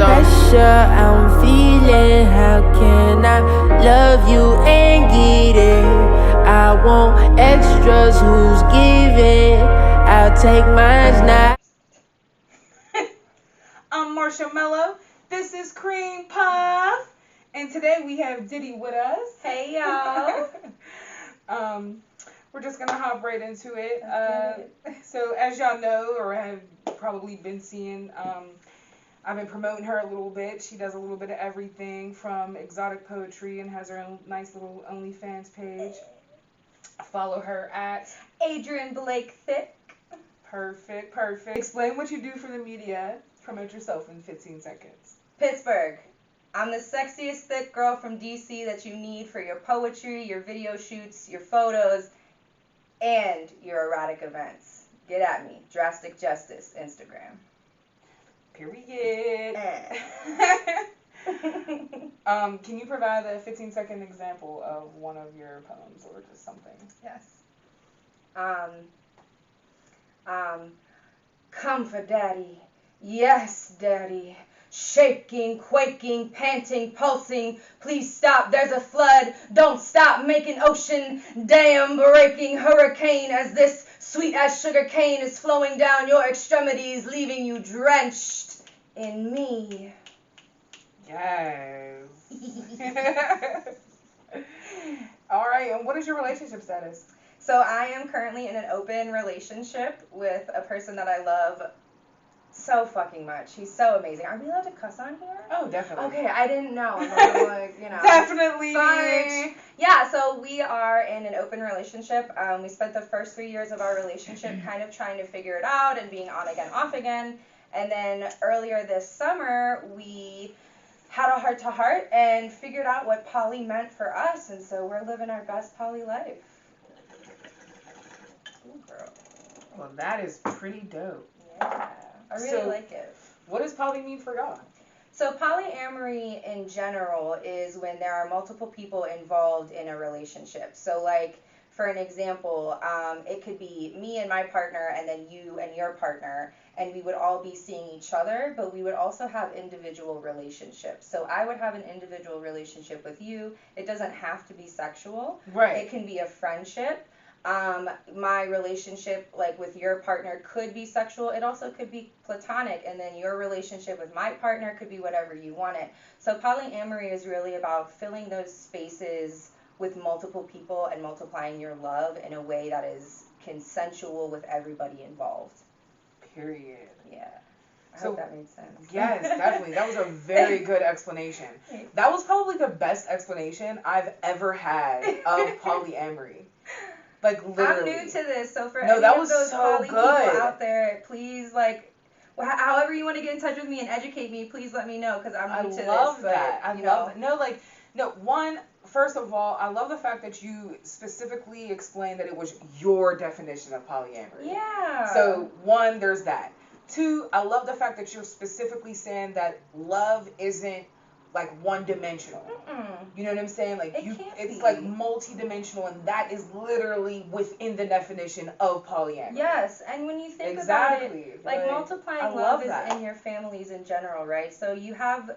pressure I'm feeling. How can I love you and get it? I want extras, who's giving? I'll take mine now. I'm Marshmallow. This is Creampuff. And today we have Diddy with us. Hey, y'all. We're just going to hop right into it. So as y'all know or have probably been seeing, I've been promoting her a little bit. She does a little bit of everything from exotic poetry and has her own nice little OnlyFans page. Follow her at Adrian Blake Thick. Perfect. Explain what you do for the media. Promote yourself in 15 seconds. Pittsburgh. I'm the sexiest thick girl from DC that you need for your poetry, your video shoots, your photos, and your erotic events. Get at me. Drastic Justice, Instagram. Period. Can you provide a 15-second example of one of your poems or just something? Yes. Come for daddy. Yes, daddy. Shaking, quaking, panting, pulsing. Please stop, there's a flood. Don't stop, making ocean. Dam breaking hurricane as this sweet as sugar cane is flowing down your extremities, leaving you drenched in me. Yes. All right, and what is your relationship status? So I am currently in an open relationship with a person that I love so fucking much. He's so amazing. Are we allowed to cuss on here? Oh, definitely. Okay, I didn't know. I'm like, you know. Definitely. Fudge. Yeah, so we are in an open relationship. We spent the first 3 years of our relationship kind of trying to figure it out and being on again, off again. And then earlier this summer, we had a heart-to-heart and figured out what poly meant for us. And so we're living our best poly life. Ooh, girl. Well, that is pretty dope. Yeah. I really like it. What does poly mean for y'all? So polyamory in general is when there are multiple people involved in a relationship. So like, for an example, it could be me and my partner and then you and your partner, and we would all be seeing each other, but we would also have individual relationships. So I would have an individual relationship with you. It doesn't have to be sexual. Right. It can be a friendship. My relationship, like with your partner, could be sexual. It also could be platonic, and then your relationship with my partner could be whatever you want it. So polyamory is really about filling those spaces with multiple people and multiplying your love in a way that is consensual with everybody involved. Period. Yeah. I hope that made sense. Yes, definitely. That was a very good explanation. That was probably the best explanation I've ever had of polyamory. Like, literally. I'm new to this, so for any of was those so poly good. people out there, please, like, however you want to get in touch with me and educate me, please let me know, because I'm new to this. I love that. I love that. First of all, I love the fact that you specifically explained that it was your definition of polyamory. Yeah. So, one, there's that. Two, I love the fact that you're specifically saying that love isn't like one-dimensional. You know what I'm saying? Like it's like multi-dimensional, and that is literally within the definition of polyamory. Yes, and when you think about it, like multiplying love is in your families in general, right? So you have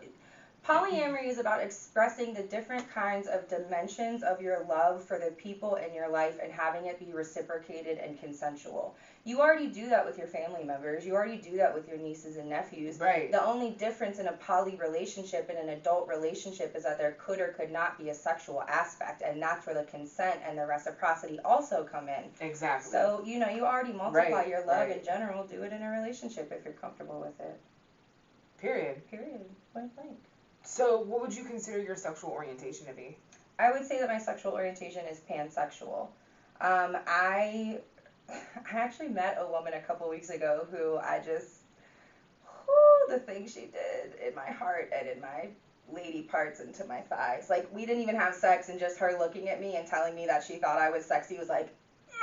polyamory is about expressing the different kinds of dimensions of your love for the people in your life and having it be reciprocated and consensual. You already do that with your family members. You already do that with your nieces and nephews. Right. The only difference in a poly relationship and an adult relationship is that there could or could not be a sexual aspect, and that's where the consent and the reciprocity also come in. Exactly. So, you already multiply your love in general. Do it in a relationship if you're comfortable with it. Period. Point blank. So, what would you consider your sexual orientation to be? I would say that my sexual orientation is pansexual. I actually met a woman a couple weeks ago who the things she did in my heart and in my lady parts into my thighs. Like, we didn't even have sex, and just her looking at me and telling me that she thought I was sexy was like,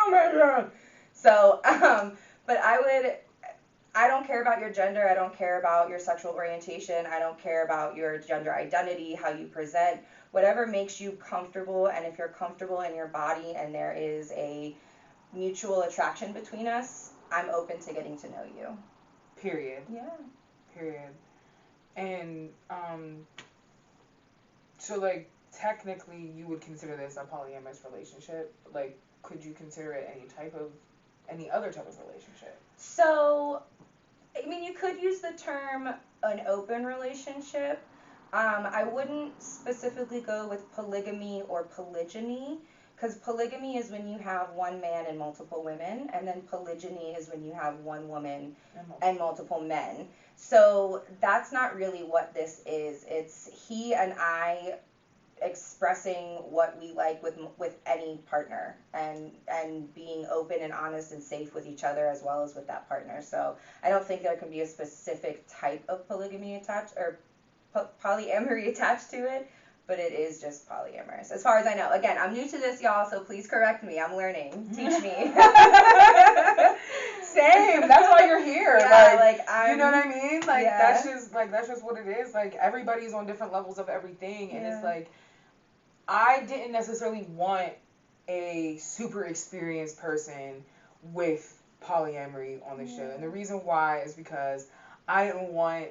oh my God. So, but I don't care about your gender. I don't care about your sexual orientation. I don't care about your gender identity, how you present. Whatever makes you comfortable, and if you're comfortable in your body and there is a mutual attraction between us, I'm open to getting to know you. Period. Yeah. Period. And so like technically you would consider this a polyamorous relationship. Like, could you consider it any other type of relationship? So, I mean, you could use the term an open relationship. I wouldn't specifically go with polygamy or polygyny, because polygamy is when you have one man and multiple women, and then polygyny is when you have one woman and multiple men. So that's not really what this is. It's he and I expressing what we like with any partner, and being open and honest and safe with each other as well as with that partner. So I don't think there can be a specific type of polygamy attached or polyamory attached to it, but it is just polyamorous as far as I know. Again, I'm new to this, y'all, so please correct me. I'm learning. Teach me. Same. That's why you're here. Yeah, you know what I mean? Like, yeah. that's just what it is. Like, everybody's on different levels of everything, and it's like, I didn't necessarily want a super experienced person with polyamory on the show. And the reason why is because I didn't want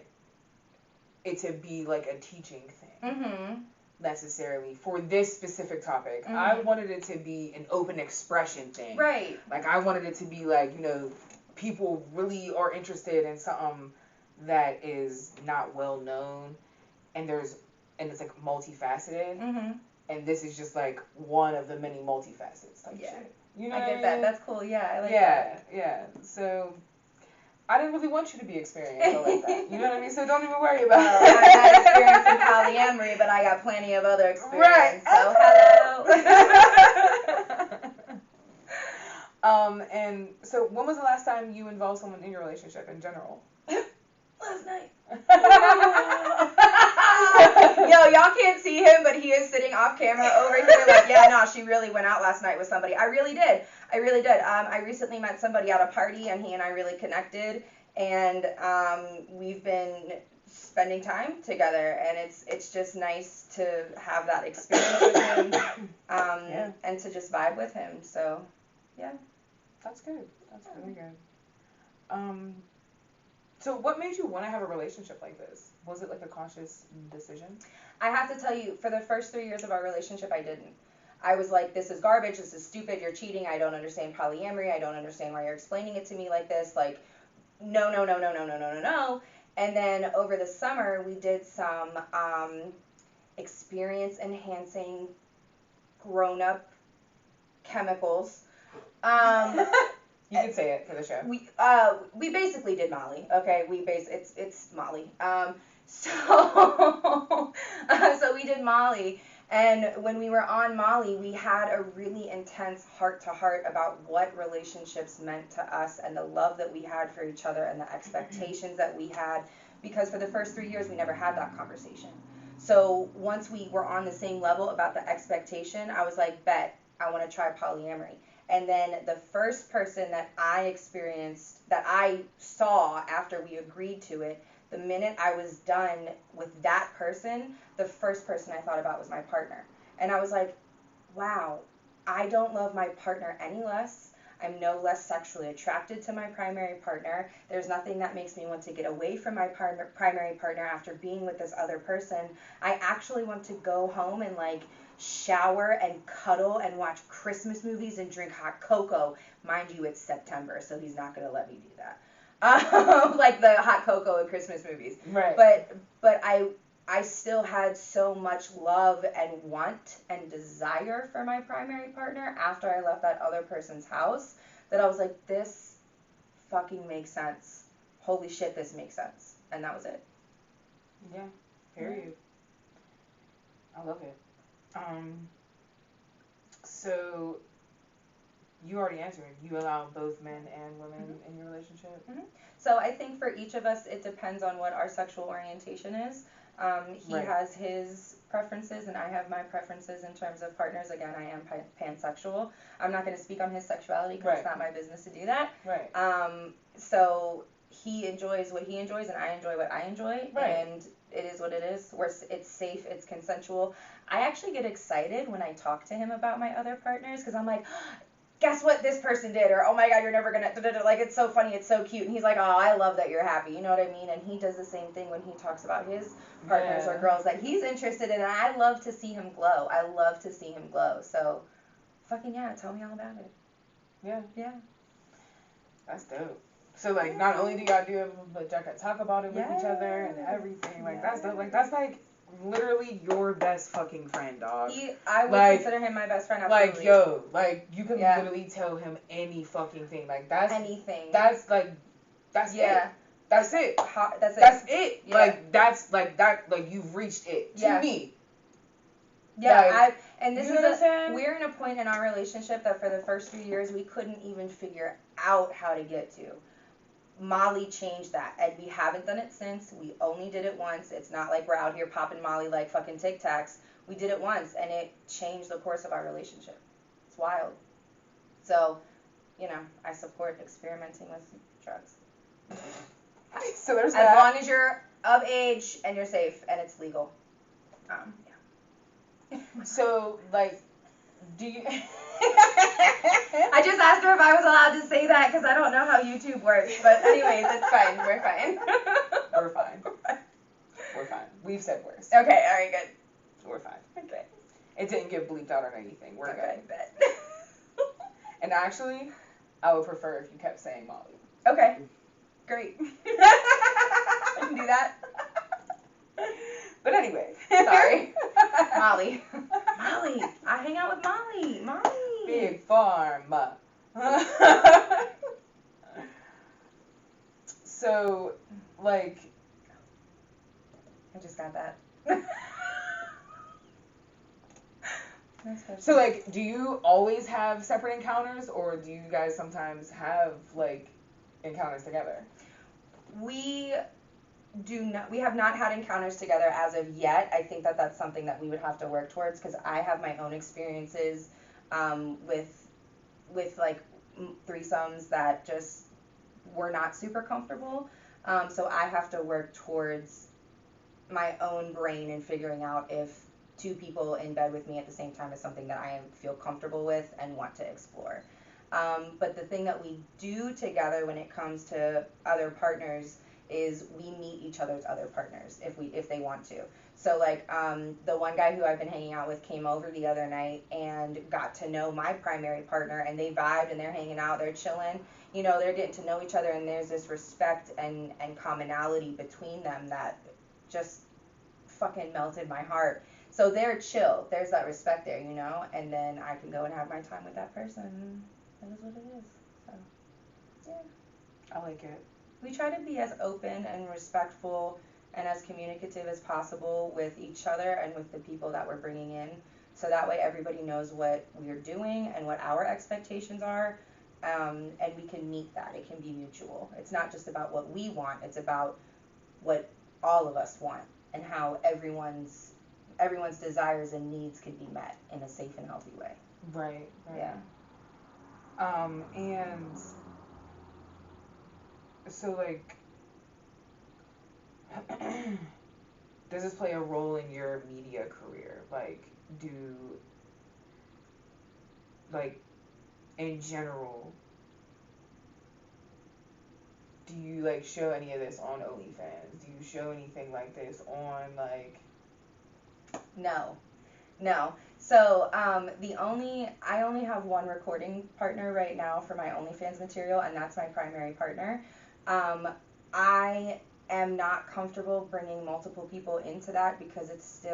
it to be like a teaching thing necessarily for this specific topic. I wanted it to be an open expression thing. Right. Like, I wanted it to be like, you know, people really are interested in something that is not well known, and it's like multifaceted. And this is just like one of the many multifacets type shit. You know what I mean? That. That's cool. Yeah, I like that. Yeah. So I didn't really want you to be experienced like that. You know what I mean? So don't even worry about it. I'm not experienced in polyamory, but I got plenty of other experience. Right. So hello. And so when was the last time you involved someone in your relationship in general? Last night. Yo, y'all can't see him, but he is sitting off camera over here like, yeah, no, she really went out last night with somebody. I really did. I recently met somebody at a party, and he and I really connected, and we've been spending time together, and it's just nice to have that experience with him, and to just vibe with him. So, yeah. That's good. That's really good. So what made you want to have a relationship like this? Was it like a conscious decision? I have to tell you, for the first 3 years of our relationship, I didn't. I was like, this is garbage, this is stupid, you're cheating, I don't understand polyamory, I don't understand why you're explaining it to me like this, like, no. And then over the summer, we did some experience-enhancing grown-up chemicals. You can say it for the show. We basically did Molly. Okay, it's Molly. So we did Molly, and when we were on Molly, we had a really intense heart-to-heart about what relationships meant to us and the love that we had for each other and the expectations that we had, because for the first 3 years we never had that conversation. So once we were on the same level about the expectation, I was like, bet, I want to try polyamory. And then the first person that I saw after we agreed to it, the minute I was done with that person, the first person I thought about was my partner. And I was like, wow, I don't love my partner any less. I'm no less sexually attracted to my primary partner. There's nothing that makes me want to get away from my primary partner after being with this other person. I actually want to go home and like shower and cuddle and watch Christmas movies and drink hot cocoa. Mind you, it's September, so he's not going to let me do that. Like the hot cocoa and Christmas movies. Right. But I still had so much love and want and desire for my primary partner after I left that other person's house that I was like, this fucking makes sense. Holy shit, this makes sense. And that was it. Yeah, period. I love it. So you already answered. You allow both men and women in your relationship? So I think for each of us, it depends on what our sexual orientation is. He has his preferences and I have my preferences in terms of partners. Again, I am pansexual. I'm not going to speak on his sexuality because it's not my business to do that. Right. So he enjoys what he enjoys and I enjoy what I enjoy. Right. And it is what it is. It's safe. It's consensual. I actually get excited when I talk to him about my other partners because I'm like, guess what this person did, or oh my god, you're never gonna, like, it's so funny, it's so cute, and he's like, oh, I love that you're happy, you know what I mean? And he does the same thing when he talks about his partners or girls that he's interested in, and I love to see him glow. I love to see him glow. So, fucking yeah, tell me all about it. Yeah. Yeah. That's dope. So, like, not only do y'all do it, but y'all can talk about it with each other and everything. Like, that's dope. Like, that's, like, literally your best fucking friend, dog. I would like, consider him my best friend, absolutely. Like, yo, like, you can literally tell him any fucking thing. Like, that's... Anything. That's, like, that's it. That's it. That's it. That's it. Yeah. Like, that's, like, that, like, you've reached it. To me. Yeah, like, and this is we're in a point in our relationship that for the first few years we couldn't even figure out how to get to. Molly changed that, and we haven't done it since. We only did it once. It's not like we're out here popping Molly like fucking Tic Tacs. We did it once, and it changed the course of our relationship. It's wild. So, you know, I support experimenting with drugs. So there's that. As long as you're of age and you're safe and it's legal. Yeah. So, like, do you... I just asked her if I was allowed to say that because I don't know how YouTube works. But anyways, it's fine. We're fine. We're fine. We're fine. We've said worse. Okay, all right, good. We're fine. Okay. It didn't get bleeped out or anything. We're okay, good. And actually, I would prefer if you kept saying Molly. Okay. Great. I can do that. But anyway. Sorry. Molly. Molly. I hang out with Molly. Molly. Big Farm. So, like... I just got that. So, like, do you always have separate encounters, or do you guys sometimes have, like, encounters together? We have not had encounters together as of yet. I think that that's something that we would have to work towards, because I have my own experiences with like threesomes that just were not super comfortable. So I have to work towards my own brain and figuring out if two people in bed with me at the same time is something that I feel comfortable with and want to explore. But the thing that we do together when it comes to other partners is we meet each other's other partners if they want to. So like the one guy who I've been hanging out with came over the other night and got to know my primary partner, and they vibed and they're hanging out, they're chilling, you know, they're getting to know each other, and there's this respect and commonality between them that just fucking melted my heart. So they're chill, there's that respect there, you know, and then I can go and have my time with that person. That is what it is. So, yeah. I like it. We try to be as open and respectful and as communicative as possible with each other and with the people that we're bringing in. So that way everybody knows what we're doing and what our expectations are, and we can meet that. It can be mutual. It's not just about what we want. It's about what all of us want and how everyone's desires and needs can be met in a safe and healthy way. Right. Yeah. And so, like, does this play a role in your media career? Like, in general, do you, like, show any of this on OnlyFans? Do you show anything like this on, like... No. So, I only have one recording partner right now for my OnlyFans material, and that's my primary partner. I am not comfortable bringing multiple people into that because it's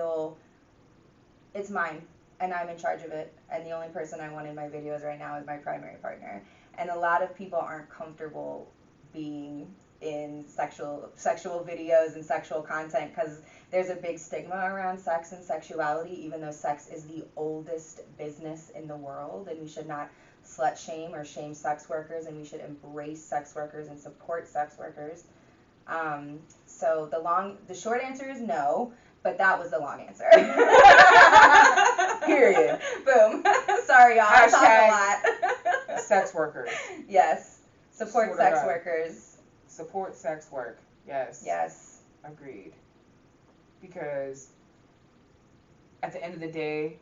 mine, and I'm in charge of it, and the only person I want in my videos right now is my primary partner. And a lot of people aren't comfortable being in sexual videos and sexual content because there's a big stigma around sex and sexuality, even though sex is the oldest business in the world, and we should not slut shame or shame sex workers, and we should embrace sex workers and support sex workers. So the short answer is no, but that was the long answer. Period. Boom. Sorry, y'all. I talk a lot. Sex workers. Yes. Support sex workers. Support sex work. Yes. Yes. Agreed. Because at the end of the day,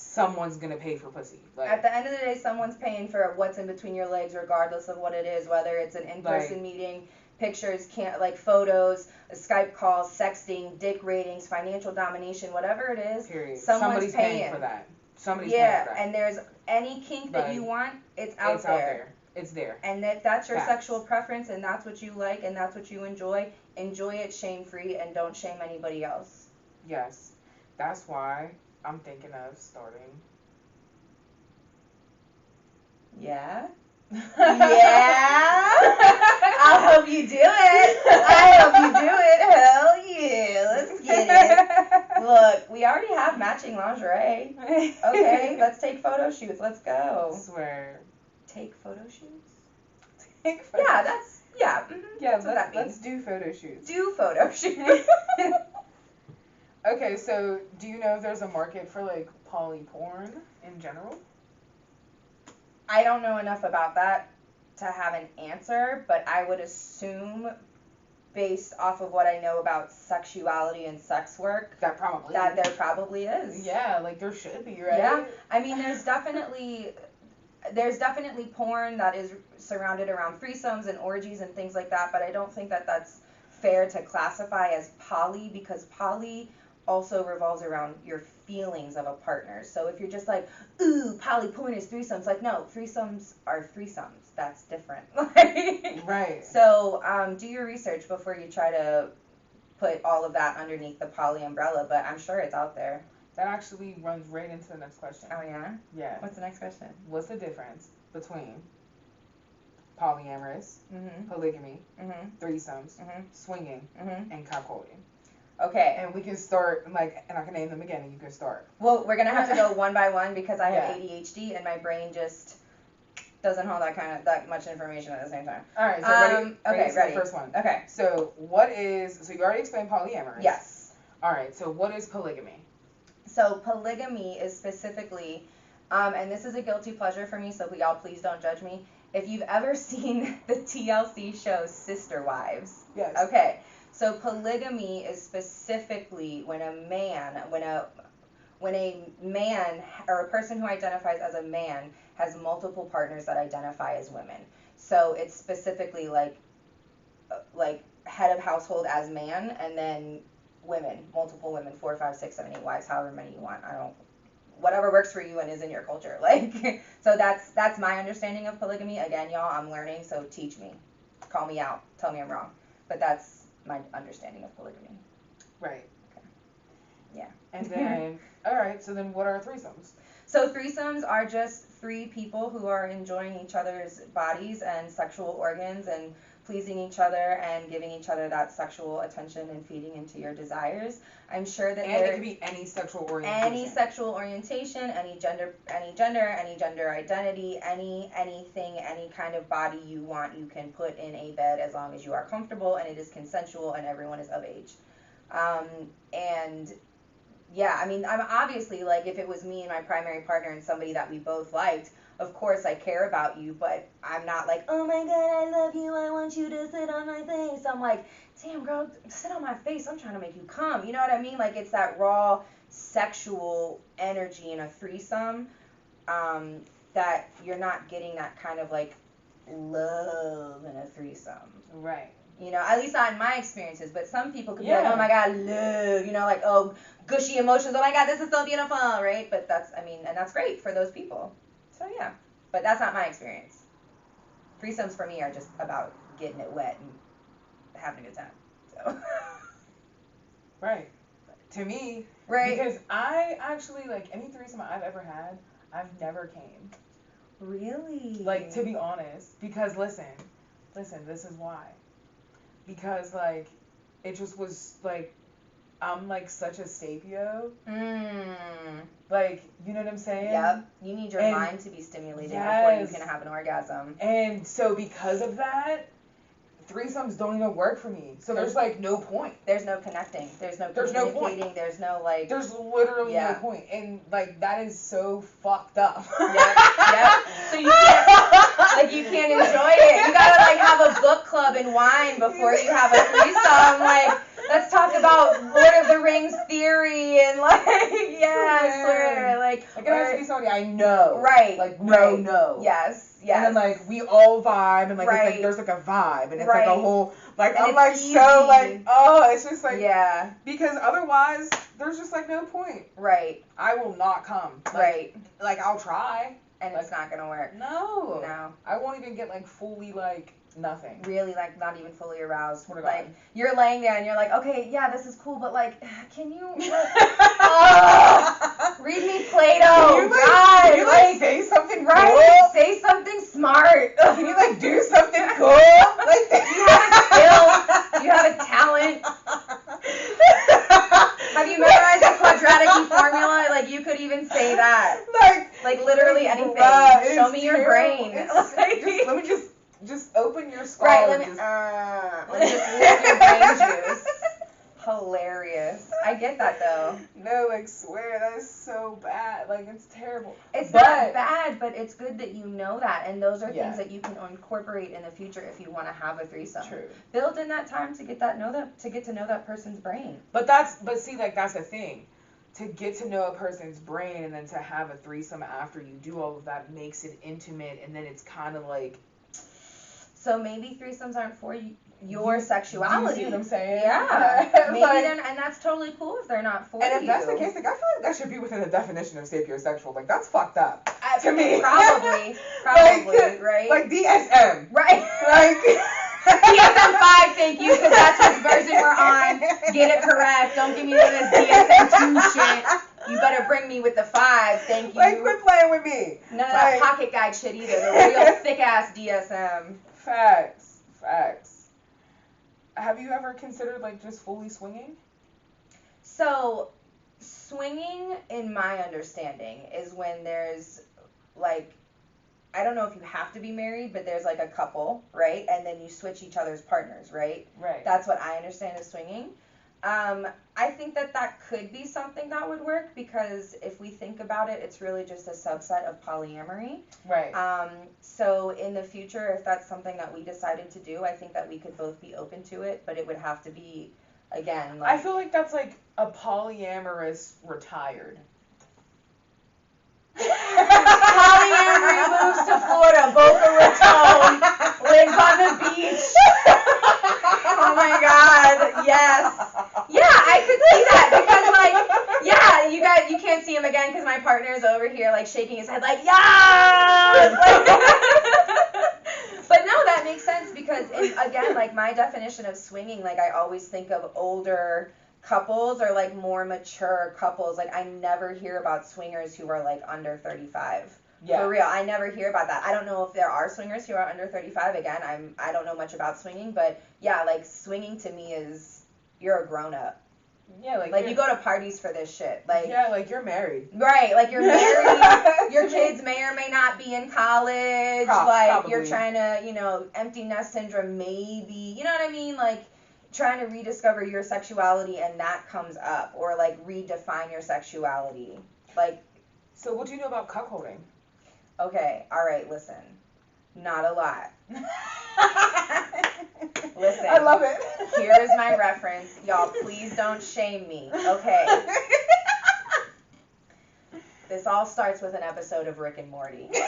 someone's gonna pay for pussy. Like, at the end of the day, someone's paying for what's in between your legs, regardless of what it is, whether it's an in-person meeting, pictures, photos, a Skype call, sexting, dick ratings, financial domination, whatever it is. Period. Somebody's paying for that. Somebody's paying for that. And there's any kink that you want, it's out there. It's there. And if that's your Facts. sexual preference and that's what you like and that's what you enjoy it shame-free and don't shame anybody else. Yes. That's why I'm thinking of starting. Yeah? Yeah? I'll help you do it. I hope you do it. Hell yeah. Let's get it. Look, we already have matching lingerie. Okay, let's take photo shoots. Let's go. I swear. Take photo shoots? Take photo Yeah, that's, yeah. Mm-hmm, yeah, that's what that means. let's do photo shoots. Do photo shoots. Okay, so do you know if there's a market for, like, poly porn in general? I don't know enough about that to have an answer, but I would assume, based off of what I know about sexuality and sex work, That probably that there probably is. Yeah, like, there should be, right? Yeah. I mean, there's definitely porn that is surrounded around threesomes and orgies and things like that, but I don't think that that's fair to classify as poly, because poly also revolves around your feelings of a partner. So if you're just like, ooh, poly porn is threesomes, like, no, threesomes are threesomes. That's different. Right. So do your research before you try to put all of that underneath the poly umbrella, but I'm sure it's out there. That actually runs right into the next question. Oh, yeah? Yeah. What's the next question? What's the difference between polyamorous, polygamy, threesomes, swinging, and cuckolding? Okay. And we can start, like, and I can name them again, and you can start. Well, we're going to have to go one by one because I have ADHD and my brain just doesn't hold that much information at the same time. All right, so ready? Ready. The first one. Okay. So you already explained polyamorous. Yes. All right, so what is polygamy? So polygamy is specifically, and this is a guilty pleasure for me, so y'all please don't judge me. If you've ever seen the TLC show Sister Wives. Yes. Okay. So polygamy is specifically when a man or a person who identifies as a man has multiple partners that identify as women. So it's specifically like head of household as man, and then women, multiple women, 4, 5, 6, 7, 8 wives, however many you want. Whatever works for you and is in your culture. Like, so that's my understanding of polygamy. Again, y'all, I'm learning, so teach me. Call me out. Tell me I'm wrong. But that's my understanding of polygamy. Right. Okay. Yeah. And then, all right, so then what are threesomes? So threesomes are just 3 people who are enjoying each other's bodies and sexual organs and pleasing each other and giving each other that sexual attention and feeding into your desires. I'm sure that it could be any sexual orientation. Any sexual orientation, any gender, any gender identity, anything, any kind of body you want, you can put in a bed as long as you are comfortable and it is consensual and everyone is of age. And yeah, I mean, I'm obviously, like, if it was me and my primary partner and somebody that we both liked, of course I care about you, but I'm not like, oh my god, I love you, I want you to sit on my face. I'm like, damn girl, sit on my face, I'm trying to make you come. You know what I mean? Like, it's that raw sexual energy in a threesome that you're not getting that kind of, like, love in a threesome. Right. You know, at least not in my experiences, but some people could be like, oh my god, love, you know, like, oh, gushy emotions, oh my god, this is so beautiful, right? But that's, I mean, and that's great for those people. So yeah, but that's not my experience. Threesomes for me are just about getting it wet and having a good time. So. Right. To me, right. Because I actually, like, any threesome I've ever had, I've never came. Really? Like, to be honest, because listen, this is why. Because, like, it just was, like, I'm, like, such a sapio. Like, you know what I'm saying? Yep. You need your mind to be stimulated before you can have an orgasm. And so because of that, threesomes don't even work for me. So there's, like, no point. There's no connecting. There's no communicating. There's no, like... There's literally no point. And, like, that is so fucked up. Yep. So you can't enjoy it. You gotta, like, have a book club and wine before you have a threesome. Like, let's talk about Lord of the rings theory and like swear Like it has to be somebody I know. Right. Like no. Yes. And then like we all vibe and like it's Right. like there's like a vibe and it's Right. like a whole like And I'm it's like easy. so like it's just like Yeah. because otherwise there's just like no point. Right. I will not come. Right. Like I'll try. And it's not gonna work. No. No. I won't even get like fully like nothing. Really, like, not even fully aroused. Swear to Like, God. you're laying there and you're like, okay, yeah, this is cool, but like, can you read me Plato? Can you, like, God, can you like say something right? cool? Say something smart. Can you like do something cool? Like you have a skill. You have a talent. Have you memorized the quadratic formula? Like, you could even say that. Like literally anything. Show me your brain. Let me just open your skull. Right, let me just lick your brain juice. Hilarious. I get that though. No, like swear, that is so bad. Like it's terrible. It's not bad, but it's good that you know that, and those are things that you can incorporate in the future if you want to have a threesome. True. Build in that time to get to know that person's brain. But see, like that's the thing. To get to know a person's brain and then to have a threesome after you do all of that makes it intimate, and then it's kind of like. So maybe threesomes aren't for your sexuality. Do you see what I'm saying? Yeah. Maybe and that's totally cool if they're not for you. And if that's the case, like I feel like that should be within the definition of sapiosexual. Like that's fucked up to me. Probably, like, right? Like DSM. Right. Like. DSM 5, thank you, because that's what version we're on. Get it correct. Don't give me this DSM 2 shit. You better bring me with the 5, thank you. Like, quit playing with me. None of that pocket guide shit either. The real thick-ass DSM. Facts. Have you ever considered, like, just fully swinging? So, swinging, in my understanding, is when there's, like, I don't know if you have to be married, but there's like a couple, right? And then you switch each other's partners, right? Right. That's what I understand as swinging. I think that could be something that would work because if we think about it, it's really just a subset of polyamory. Right. So in the future, if that's something that we decided to do, I think that we could both be open to it, but it would have to be, again, like... I feel like that's like a polyamorous retired. Polyamory moves to Florida, Boca Raton, lives on the beach. Oh my God, yes. Yeah, I could see that because, like, yeah, you can't see him again because my partner is over here, like, shaking his head, like, yes! But no, that makes sense because, again, like, my definition of swinging, like, I always think of older couples or like more mature couples. Like I never hear about swingers who are like under 35. Yeah. For real, I never hear about that. I don't know if there are swingers who are under 35. Again, I don't know much about swinging, but yeah, like swinging to me is you're a grown up. Yeah, like you go to parties for this shit. Like yeah, like you're married. Right, like you're married. Your kids may or may not be in college. Probably. You're trying to, empty nest syndrome maybe. You know what I mean? Like trying to rediscover your sexuality and that comes up, or like redefine your sexuality. Like, so what do you know about cuckolding? Okay, all right, listen. Not a lot. Listen. I love it. Here is my reference. Y'all, please don't shame me. Okay. This all starts with an episode of Rick and Morty. Okay?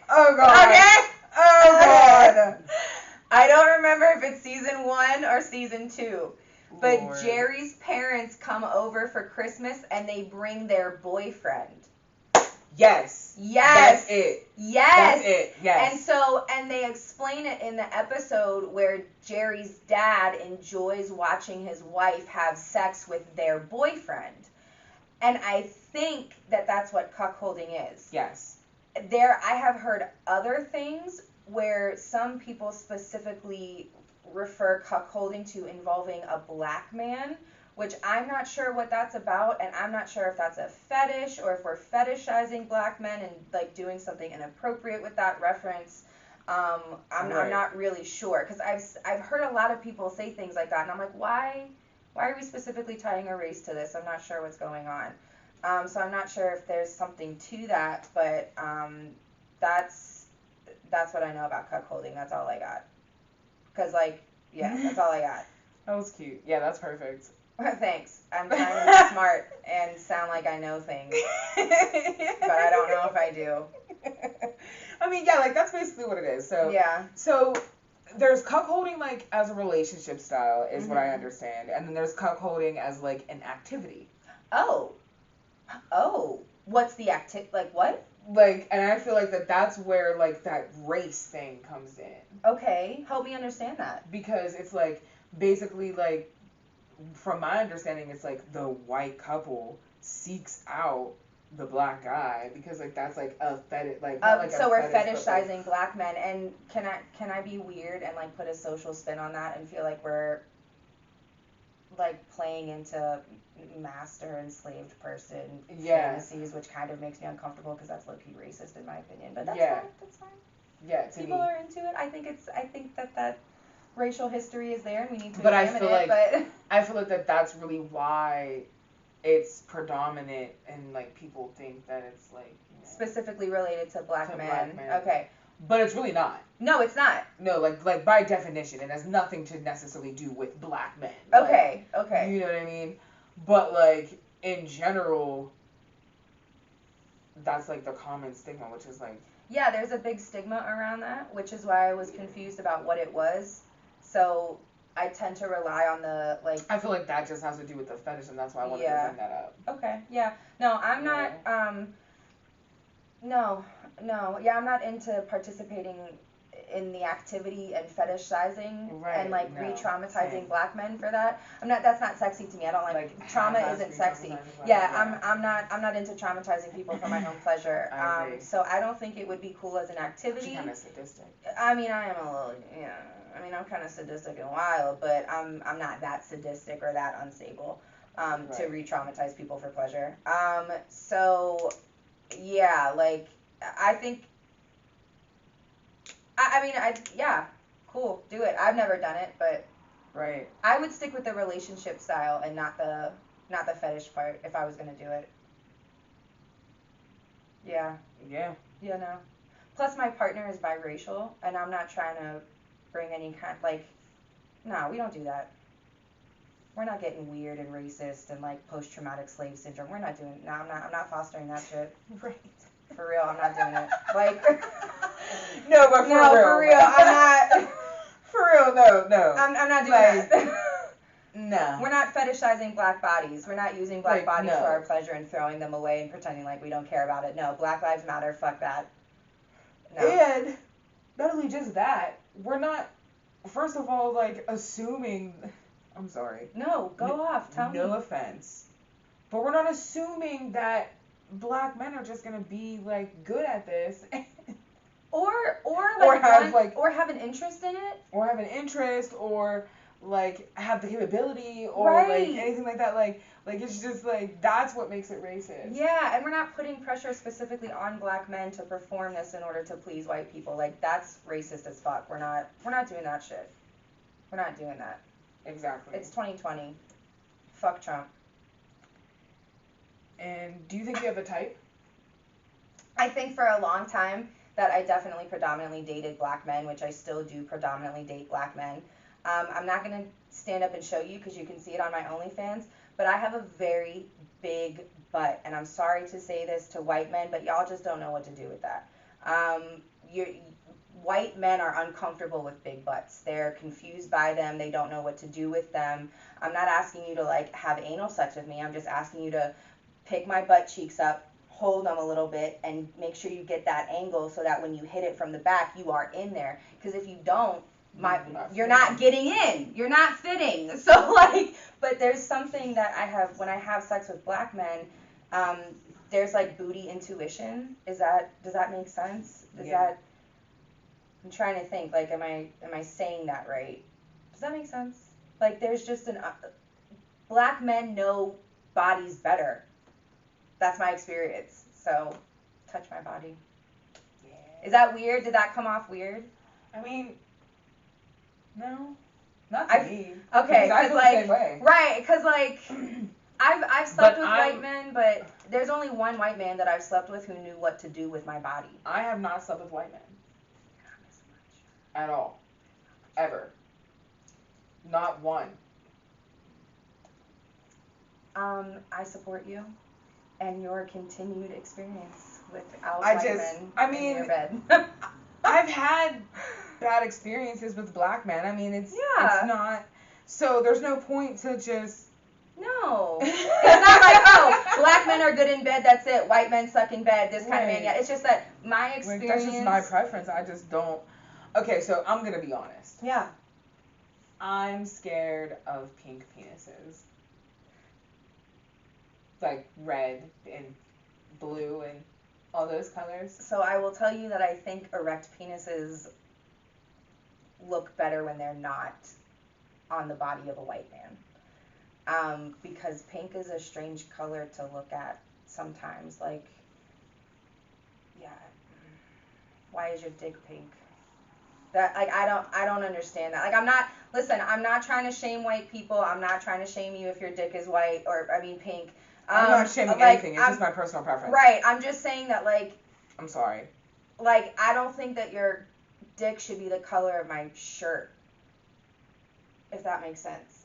Oh, God. Okay? Oh, God. I don't remember if it's season 1 or season 2. But Lord. Jerry's parents come over for Christmas and they bring their boyfriend. Yes. Yes. That's it. Yes. That's it. Yes. And they explain it in the episode where Jerry's dad enjoys watching his wife have sex with their boyfriend. And I think that that's what cuckolding is. Yes. I have heard other things where some people specifically refer cuckolding to involving a black man, which I'm not sure what that's about, and I'm not sure if that's a fetish or if we're fetishizing black men and like doing something inappropriate with that reference. I'm not really sure because I've heard a lot of people say things like that, and I'm like, why are we specifically tying a race to this? I'm not sure what's going on. So I'm not sure if there's something to that, but that's what I know about cuckolding. That's all I got. Because, like, Yeah, that's all I got. That was cute. Yeah, that's perfect. Thanks. I'm trying to be smart and sound like I know things, but I don't know if I do. I mean, yeah, like that's basically what it is. So Yeah. So there's cuckolding like as a relationship style is what I Mhm. understand, and then there's cuckolding as like an activity. Oh. What's the like what? Like, and I feel like that's where like that race thing comes in. Okay, help me understand that. Because it's like basically like from my understanding it's like the white couple seeks out the black guy because like that's like a fetish like not like so a we're fetish, but, fetishizing black men, and can I be weird and like put a social spin on that and feel like we're like playing into master enslaved person fantasies, which kind of makes me uncomfortable because that's low-key racist in my opinion, but that's fine. That's fine. Yeah, to people me. are into it. I think that racial history is there and we need to But examine I feel it, like I feel like that's really why it's predominant and like people think that it's like specifically related to black men. Okay. But it's really not. No, it's not. No, like by definition, it has nothing to necessarily do with black men. Okay, like, okay. You know what I mean? But like in general, that's like the common stigma, which is like. Yeah, there's a big stigma around that, which is why I was confused about what it was. So I tend to rely on the like. I feel like that just has to do with the fetish, and that's why I wanted to bring that up. Okay. Yeah. No, I'm not. No. Yeah, I'm not into participating in the activity and fetishizing and like re-traumatizing black men for that. That's not sexy to me. I don't like trauma isn't sexy. Yeah, I'm not into traumatizing people for my own pleasure. I agree. So I don't think it would be cool as an activity. She's kind of sadistic. I mean, I am a little, yeah. I mean, I'm kind of sadistic and wild, but I'm not that sadistic or that unstable to re-traumatize people for pleasure. So yeah, like I think. Yeah, cool, do it. I've never done it, but I would stick with the relationship style and not the fetish part if I was gonna do it. Yeah. Yeah. You know. Plus, my partner is biracial, and I'm not trying to bring any kind nah, we don't do that. We're not getting weird and racist and like post-traumatic slave syndrome. We're not doing. No, I'm not fostering that shit. Right. For real, I'm not doing it. Like. No, but for real, I'm not. For real, no. I'm not doing that. No. We're not fetishizing black bodies. We're not using black bodies no. for our pleasure and throwing them away and pretending like we don't care about it. No, Black Lives Matter. Fuck that. No. And not only just that, we're not. First of all, like assuming. I'm sorry. No, go off. Tell me. No offense, but we're not assuming that black men are just gonna be like good at this. Or have an interest in it. Or have an interest, or like have the capability, or like anything like that. Like it's just like that's what makes it racist. Yeah, and we're not putting pressure specifically on black men to perform this in order to please white people. Like that's racist as fuck. We're not doing that shit. We're not doing that. Exactly. It's 2020. Fuck Trump. And do you think you have a type? I think for a long time that I definitely predominantly dated black men, which I still do predominantly date black men. I'm not going to stand up and show you because you can see it on my OnlyFans, but I have a very big butt, and I'm sorry to say this to white men, but y'all just don't know what to do with that. White men are uncomfortable with big butts. They're confused by them. They don't know what to do with them. I'm not asking you to like have anal sex with me. I'm just asking you to pick my butt cheeks up, hold them a little bit, and make sure you get that angle so that when you hit it from the back, you are in there. Because if you don't, you're not getting in. You're not fitting. So like, but there's something that I have when I have sex with black men. There's like booty intuition. Does that make sense? I'm trying to think. Like, am I saying that right? Does that make sense? Like, there's just black men know bodies better. That's my experience. So, touch my body. Yeah. Is that weird? Did that come off weird? I mean, no, not to me. Okay, because I feel the same way. Right, because like I've slept with white men, but there's only one white man that I've slept with who knew what to do with my body. I have not slept with white men. At all. Ever. Not one. I support you and your continued experience without I white just- men I mean- in your bed. I've had bad experiences with black men. I mean, it's not. So there's no point to just. No. It's not like, oh, black men are good in bed, that's it. White men suck in bed, this kind of man. Yeah, it's just that my experience. Like, that's just my preference. I just don't. Okay, so I'm going to be honest. Yeah. I'm scared of pink penises. Like red and blue and all those colors. So I will tell you that I think erect penises look better when they're not on the body of a white man. Because pink is a strange color to look at sometimes. Like, yeah, why is your dick pink? That, like, I don't understand that. Like, I'm not trying to shame white people. I'm not trying to shame you if your dick is white pink. I'm not shaming anything. It's just my personal preference. Right. I'm just saying that, like. I'm sorry. Like, I don't think that your dick should be the color of my shirt. If that makes sense.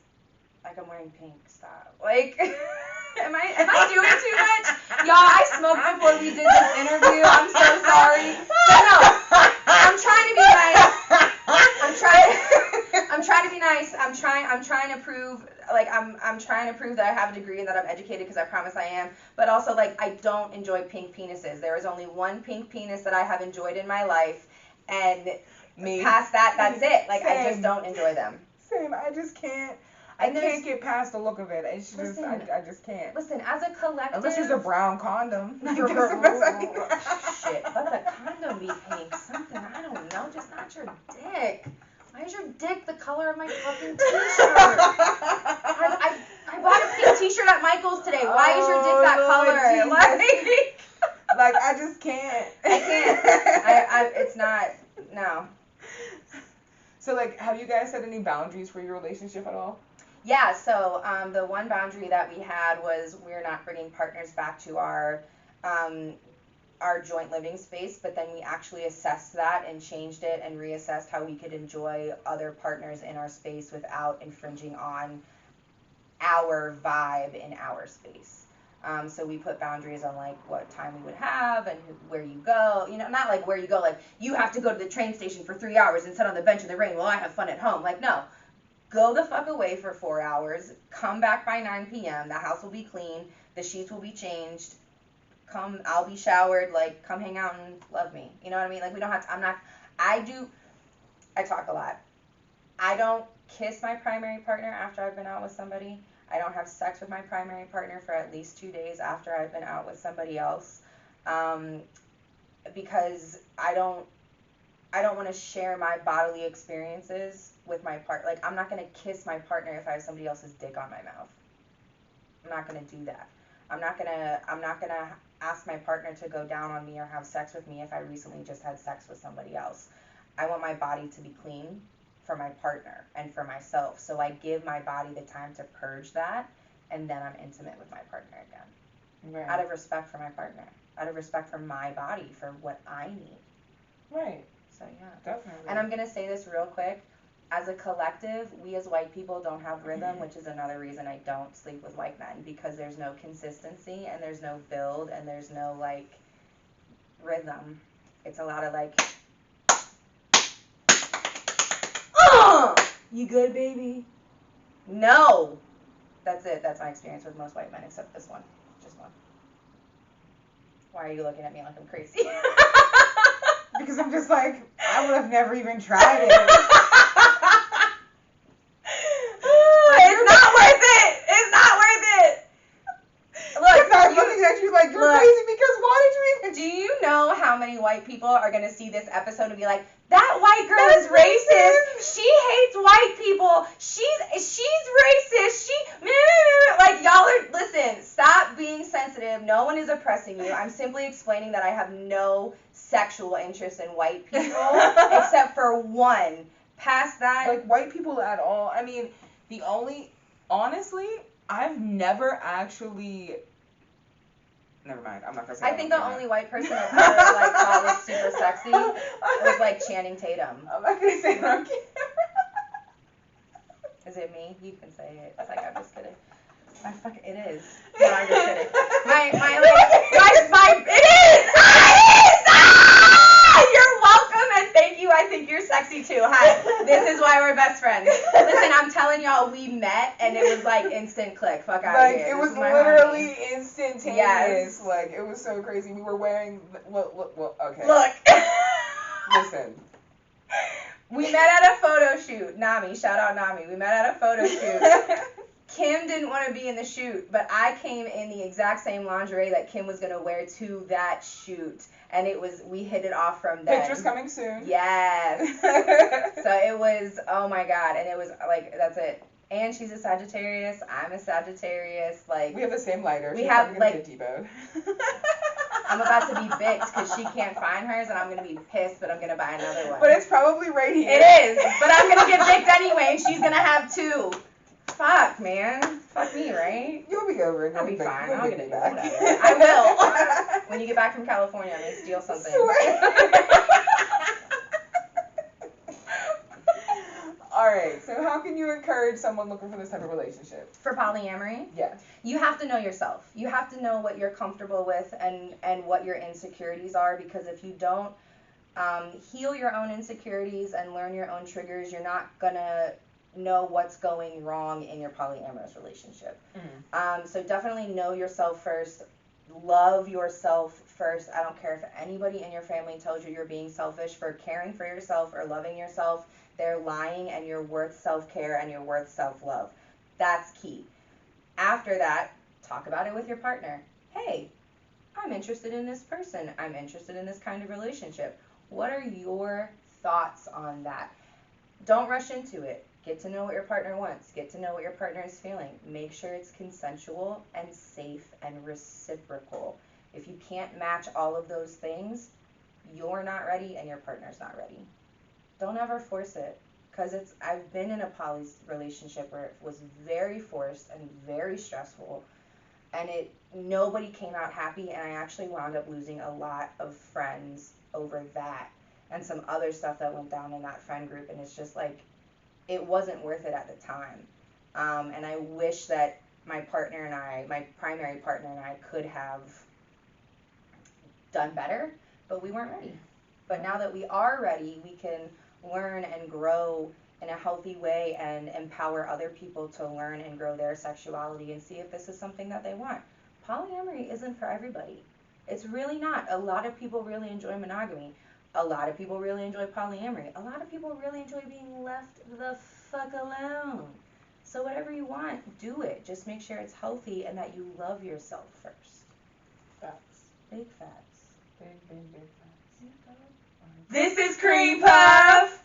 Like, I'm wearing pink, stop. Like, am I doing too much? Y'all, I smoked before we did this interview. I'm so sorry. But no, I'm trying to be nice. I'm trying to be nice. I'm trying to prove, like, I'm trying to prove that I have a degree and that I'm educated, because I promise I am. But also, like, I don't enjoy pink penises. There is only one pink penis that I have enjoyed in my life, and past that, that's it. Like, I just don't enjoy them. Same. I just can't. I can't get past the look of it. It's just, listen, I just can't. Listen, as a collective. Unless there's a brown condom. Like, Shit, that's the best I can. Shit, let the condom be pink. Something, I don't know, just not your dick. Why is your dick the color of my fucking t-shirt? I bought a pink t-shirt at Michael's today. Why is your dick that color? Like, I just can't. I can't. It's not, no. So, like, have you guys set any boundaries for your relationship at all? Yeah, so the one boundary that we had was we're not bringing partners back to our joint living space, but then we actually assessed that and changed it and reassessed how we could enjoy other partners in our space without infringing on our vibe in our space. So we put boundaries on, like, what time we would have and where you go. You know, not like where you go, like, you have to go to the train station for 3 hours and sit on the bench in the rain while I have fun at home. Like, no. Go the fuck away for 4 hours. Come back by 9 p.m. The house will be clean. The sheets will be changed. I'll be showered. Like, come hang out and love me. You know what I mean? Like, we don't have to, I talk a lot. I don't kiss my primary partner after I've been out with somebody. I don't have sex with my primary partner for at least 2 days after I've been out with somebody else. Because I don't want to share my bodily experiences with my partner. Like, I'm not going to kiss my partner if I have somebody else's dick on my mouth. I'm not going to do that. I'm not going to ask my partner to go down on me or have sex with me if I recently just had sex with somebody else. I want my body to be clean for my partner and for myself. So I give my body the time to purge that, and then I'm intimate with my partner again. Right. Out of respect for my partner. Out of respect for my body, for what I need. Right. So, yeah. Definitely. And I'm going to say this real quick. As a collective, we as white people don't have rhythm, which is another reason I don't sleep with white men, because there's no consistency and there's no build and there's no, like, rhythm. It's a lot of, like, you good, baby? No. That's it. That's my experience with most white men, except this one. Just one. Why are you looking at me like I'm crazy? Because I'm just like, I would have never even tried it. It's not worth it. It's not worth it. Look, It's not looking at you like you're crazy, because why did you even... Do you know how many white people are going to see this episode and be like, that white girl is racist. She hates white people. She's racist. Like, y'all are, listen, stop being sensitive. No one is oppressing you. I'm simply explaining that I have no sexual interest in white people except for one. Past that, Like, white people at all. I mean, honestly, I've never actually... Never mind, I'm not gonna say I that think on the camera. only white person I've ever, like, thought was super sexy was, like, Channing Tatum. I'm not gonna say that on camera. Is is it me? You can say it. It's like, I'm just kidding. It is. No, I'm just kidding. It is! You're welcome, and thank you. I think you're sexy too. Hi. This is why we're best friends. Listen, I'm telling y'all, we met, and it was like instant click. Fuck out of here. It was literally instantaneous. Yes. Like, it was so crazy. We were wearing, okay. Look. Listen. We met at a photo shoot. Nami, shout out Nami. We met at a photo shoot. Kim didn't want to be in the shoot, but I came in the exact same lingerie that Kim was going to wear to that shoot. And we hit it off from then. Pictures coming soon. Yes. So it was, oh my God. And it was like, that's it. And she's a Sagittarius. I'm a Sagittarius. Like, we have the same lighter. We have, like, deboned. I'm about to be bitched because she can't find hers, and I'm going to be pissed, but I'm going to buy another one. But it's probably right here. It is. But I'm going to get picked anyway, and she's going to have two. Fuck, man. Fuck me, right? You'll be over it. I'll be fine. You'll I'll get get it it. back. I will. When you get back from California, I'm going to steal something. Alright, so how can you encourage someone looking for this type of relationship? For polyamory? Yes. You have to know yourself. You have to know what you're comfortable with and what your insecurities are, because if you don't heal your own insecurities and learn your own triggers, you're not going to know what's going wrong in your polyamorous relationship. Mm-hmm. So definitely know yourself first. Love yourself first. I don't care if anybody in your family tells you you're being selfish for caring for yourself or loving yourself. They're lying, and you're worth self-care and you're worth self-love. That's key. After that, talk about it with your partner. Hey, I'm interested in this person. I'm interested in this kind of relationship. What are your thoughts on that? Don't rush into it. Get to know what your partner wants. Get to know what your partner is feeling. Make sure it's consensual and safe and reciprocal. If you can't match all of those things, you're not ready and your partner's not ready. Don't ever force it, because I've been in a poly relationship where it was very forced and very stressful, and nobody came out happy, and I actually wound up losing a lot of friends over that and some other stuff that went down in that friend group, and it's just like, it wasn't worth it at the time. And I wish that my primary partner and I could have done better, but we weren't ready. But now that we are ready, we can learn and grow in a healthy way and empower other people to learn and grow their sexuality and see if this is something that they want. Polyamory isn't for everybody. It's really not. A lot of people really enjoy monogamy. A lot of people really enjoy polyamory. A lot of people really enjoy being left the fuck alone. So whatever you want, do it. Just make sure it's healthy and that you love yourself first. Facts. Big facts. Big facts. This is Creampuff!